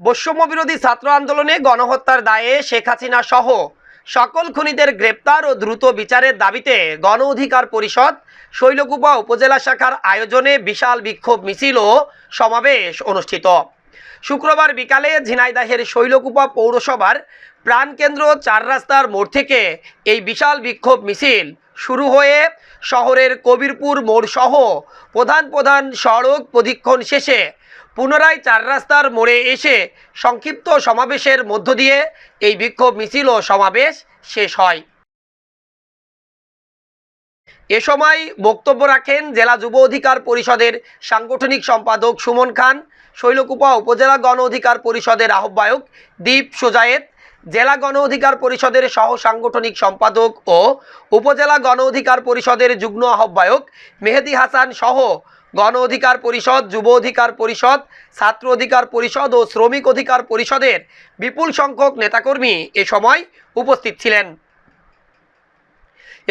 বৈষম্য বিরোধী ছাত্র আন্দোলনে গণহত্যার দায়ে শেখ হাসিনা সহ সকল খুনিদের গ্রেপ্তার ও দ্রুত বিচারের দাবিতে গণ অধিকার পরিষদ শৈলকুপা উপজেলা শাখার আয়োজনে বিশাল বিক্ষোভ মিছিল ও সমাবেশ অনুষ্ঠিত। শুক্রবার বিকালে ঝিনাইদহের শৈলকুপা পৌরসভার প্রাণকেন্দ্র 4 রাস্তার মোড় থেকে এই বিশাল বিক্ষোভ মিছিল শুরু হয়ে শহরের কবিরপুর মোড় সহ প্রধান প্রধান সড়ক প্রদক্ষিণ শেষে পুনরায় 4 রাস্তার মোড়ে এসে সংক্ষিপ্ত সমাবেশের মধ্য দিয়ে এই বিক্ষোভ মিছিল ও সমাবেশ শেষ হয়। এ সময় বক্তব্য রাখেন জেলা যুব অধিকার পরিষদের সাংগঠনিক সম্পাদক সুমন খান, শৈলকুপা উপজেলা গণ অধিকার পরিষদের আহ্বায়ক দীপ সোজায়েত, জেলা গণ অধিকার পরিষদের সহ সাংগঠনিক সম্পাদক ও উপজেলা গণ অধিকার পরিষদের যুগ্ম আহ্বায়ক মেহেদি হাসান সহ গণ অধিকার পরিষদ, যুব অধিকার পরিষদ, ছাত্র অধিকার পরিষদ ও শ্রমিক অধিকার পরিষদের বিপুল সংখ্যক নেতাকর্মী এ সময় উপস্থিত ছিলেন।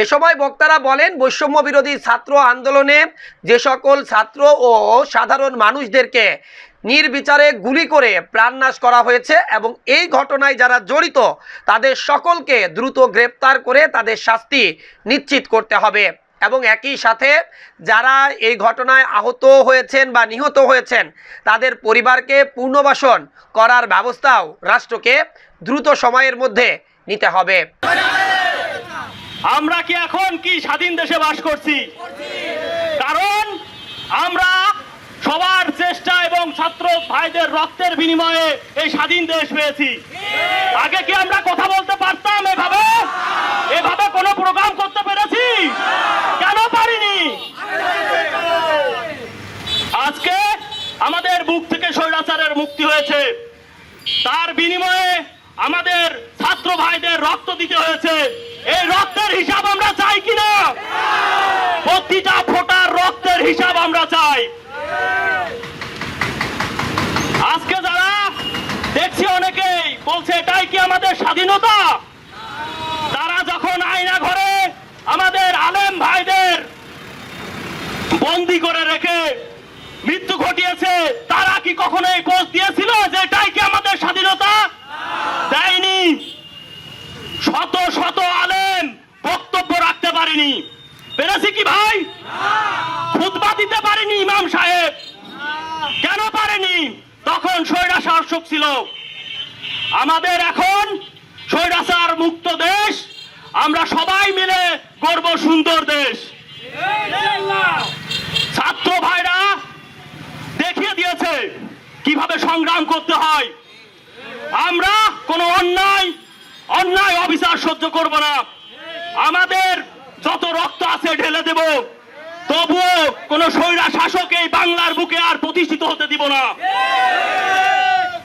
এ সময় বক্তারা বলেন, বৈষম্য বিরোধী ছাত্র আন্দোলনে যে সকল ছাত্র ও সাধারণ মানুষদেরকে নির্বিচারে গুলি করে প্রাণনাশ করা হয়েছে এবং এই ঘটনায় যারা জড়িত তাদের সকলকে দ্রুত গ্রেপ্তার করে তাদের শাস্তি নিশ্চিত করতে হবে এবং একই সাথে যারা এই ঘটনায় আহত হয়েছেন বা নিহত হয়েছেন তাদের পরিবারকে পুনর্বাসন করার ব্যবস্থাও রাষ্ট্রকে দ্রুত সময়ের মধ্যে নিতে হবে। আমরা কি এখন কি স্বাধীন দেশে বাস করছি? কারণ আমরা সবার চেষ্টা এবং ছাত্র ভাইদের রক্তের বিনিময়ে এই স্বাধীন দেশ পেয়েছি। আগে কি আমরা কথা বলতে পারতাম এভাবে? এভাবে কোনো প্রোগ্রাম করতে পেরেছি? কেন পারিনি? আজকে আমাদের বুক থেকে স্বৈরাচারের মুক্তি হয়েছে, তার বিনিময়ে আমাদের ছাত্র ভাইদের রক্ত দিতে হয়েছে। এই রক্তের হিসাব আমরা চাই কিনা? প্রতিটা ফোঁটার রক্তের হিসাব আমরা চাই। আজকে যারা দেখছি অনেকেই বলছে এটাই কি আমাদের স্বাধীনতা? তারা যখন আয়না ঘরে আমাদের আলেম ভাইদের বন্দী করে রেখে মৃত্যু ঘটিয়েছে, তারা কি কখনো এই পোস্ট দিয়েছিল যে এটাই কি আমাদের স্বাধীনতা? দেয়নি। শত শত আলেম বক্তব্য রাখতে পারেনি। পেরেছি কি ভাই? খুতবা দিতে পারেনি ইমাম সাহেব। কেন পারেনি? তখন স্বৈরাচার শাসক ছিল। আমাদের এখন স্বৈরাচার মুক্ত দেশ, আমরা সবাই মিলে গর্ব সুন্দর দেশ। ছাত্র ভাইরা দেখিয়ে দিয়েছে কিভাবে সংগ্রাম করতে হয়। আমরা কোনো অন্যায় অবিচার সহ্য করব না। আমাদের যত রক্ত আছে ঢেলে দেব, তবুও কোন স্বৈরা শাসক এই বাংলার বুকে আর প্রতিষ্ঠিত হতে দিব না।